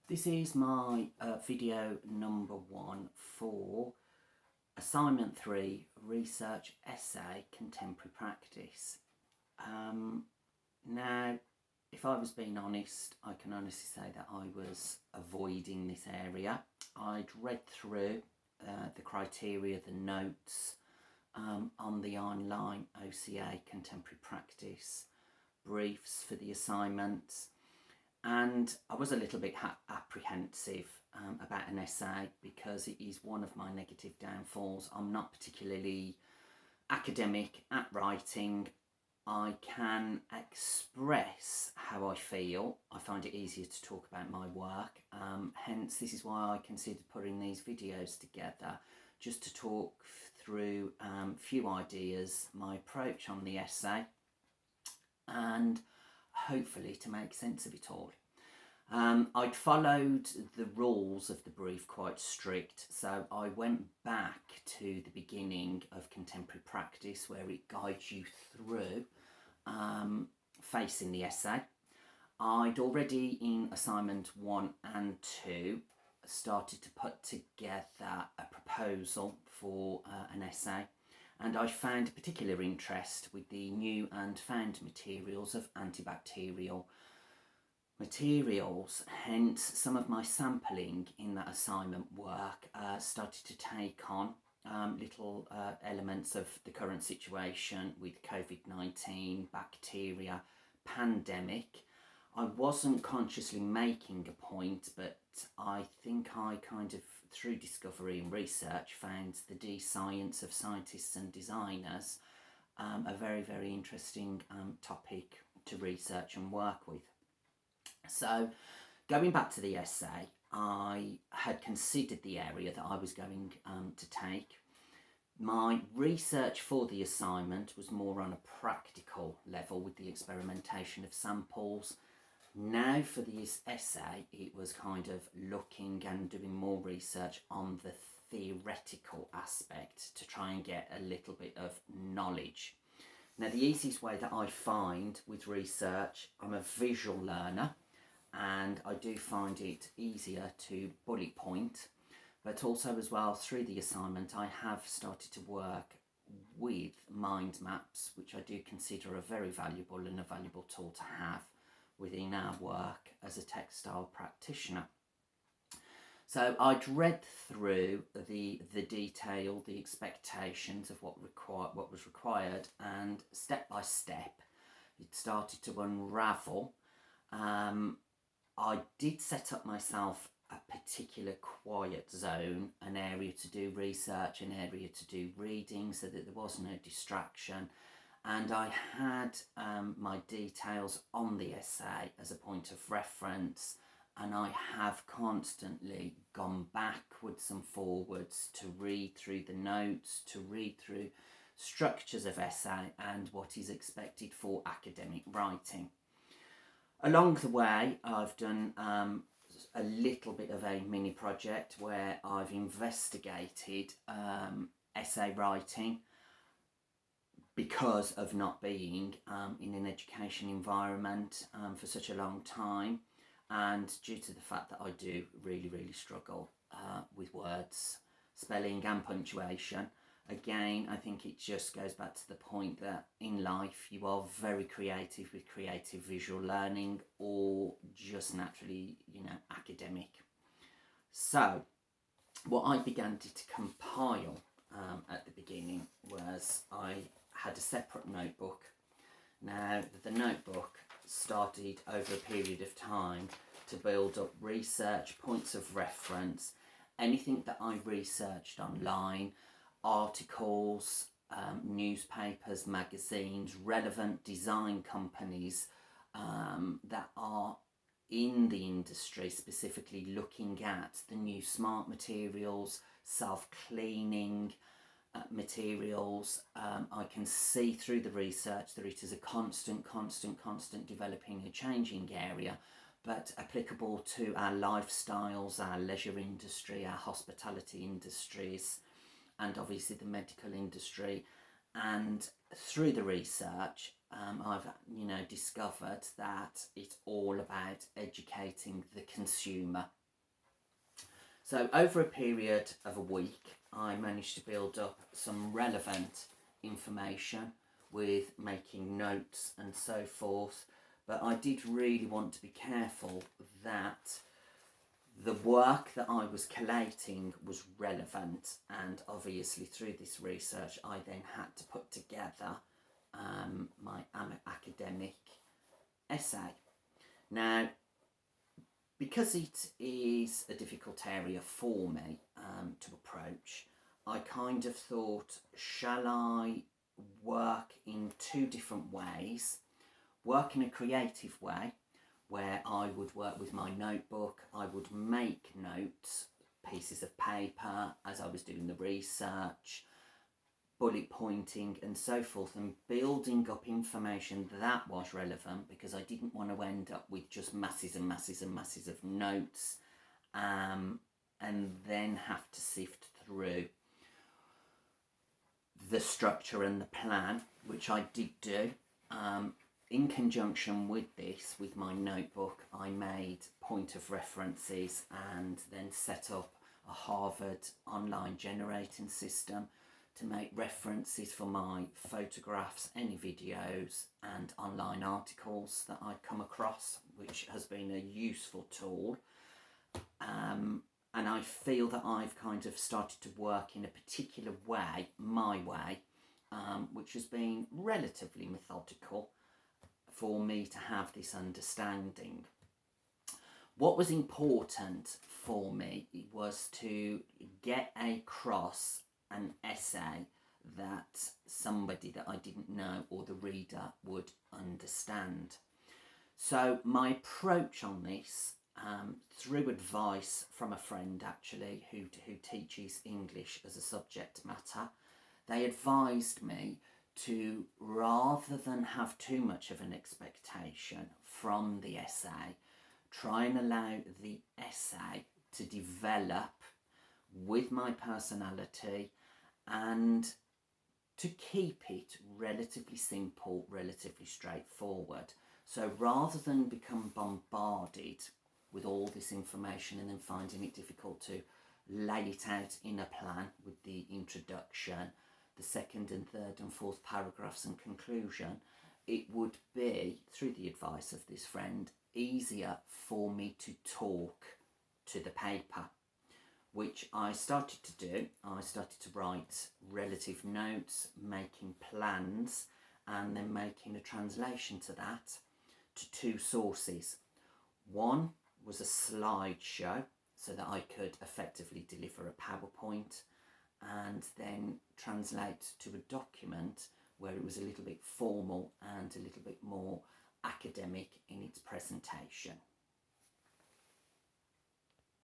This is my video number 1 for assignment 3, research essay contemporary practice. Now, if I was being honest, I can honestly say that I was avoiding this area. I'd read through the criteria, the notes on the online OCA contemporary practice briefs for the assignments. And I was a little bit apprehensive about an essay because it is one of my negative downfalls. I'm not particularly academic at writing. I can express how I feel. I find it easier to talk about my work. Hence, this is why I considered putting these videos together, just to talk through a few ideas, my approach on the essay, and hopefully to make sense of it all. I'd followed the rules of the brief quite strict, so I went back to the beginning of contemporary practice where it guides you through facing the essay. I'd already in assignment 1 and 2 started to put together a proposal for an essay, and I found a particular interest with the new and found materials of antibacterial materials. Hence, some of my sampling in that assignment work started to take on little elements of the current situation with COVID-19, bacteria, pandemic. I wasn't consciously making a point, but I think I kind of, through discovery and research, found the D-science of scientists and designers a very, very interesting topic to research and work with. So, going back to the essay, I had considered the area that I was going to take. My research for the assignment was more on a practical level with the experimentation of samples. Now for this essay, it was kind of looking and doing more research on the theoretical aspect to try and get a little bit of knowledge. Now, the easiest way that I find with research, I'm a visual learner, and I do find it easier to bullet point, but also as well through the assignment I have started to work with mind maps, which I do consider a very valuable and a valuable tool to have within our work as a textile practitioner. So I'd read through the detail, the expectations of what was required, and step by step it started to unravel. I did set up myself a particular quiet zone, an area to do research, an area to do reading, so that there was no distraction. And I had my details on the essay as a point of reference, and I have constantly gone backwards and forwards to read through the notes, to read through structures of essay and what is expected for academic writing. Along the way, I've done a little bit of a mini project where I've investigated essay writing because of not being in an education environment for such a long time, and due to the fact that I do really struggle with words, spelling and punctuation. Again, I think it just goes back to the point that in life you are very creative with creative visual learning, or just naturally, academic. So what I began to compile at the beginning was I had a separate notebook. Now, the notebook started over a period of time to build up research, points of reference, anything that I researched online, articles, newspapers, magazines, relevant design companies that are in the industry, specifically looking at the new smart materials, self-cleaning materials. I can see through the research that it is a constant developing and changing area, but applicable to our lifestyles, our leisure industry, our hospitality industries, and obviously the medical industry. And through the research, I've discovered that it's all about educating the consumer. So over a period of a week, I managed to build up some relevant information with making notes and so forth. But I did really want to be careful that the work that I was collating was relevant, and obviously through this research I then had to put together my academic essay. Now, because it is a difficult area for me to approach, I kind of thought, shall I work in two different ways? Work in a creative way, where I would work with my notebook, I would make notes, pieces of paper as I was doing the research, bullet pointing and so forth, and building up information that was relevant, because I didn't want to end up with just masses and masses and masses of notes and then have to sift through the structure and the plan, which I did do. In conjunction with this, with my notebook, I made point of references and then set up a Harvard online generating system to make references for my photographs, any videos and online articles that I come across, which has been a useful tool. And I feel that I've kind of started to work in a particular way, my way, which has been relatively methodical for me to have this understanding. What was important for me was to get across an essay that somebody that I didn't know or the reader would understand. So my approach on this, through advice from a friend actually who teaches English as a subject matter, they advised me to, rather than have too much of an expectation from the essay, try and allow the essay to develop with my personality and to keep it relatively simple, relatively straightforward. So rather than become bombarded with all this information and then finding it difficult to lay it out in a plan with the introduction, the second and third and fourth paragraphs and conclusion, it would be, through the advice of this friend, easier for me to talk to the paper, which I started to do. I started to write relative notes, making plans, and then making a translation to that to two sources. One was a slideshow so that I could effectively deliver a PowerPoint, and then translate to a document where it was a little bit formal and a little bit more academic in its presentation.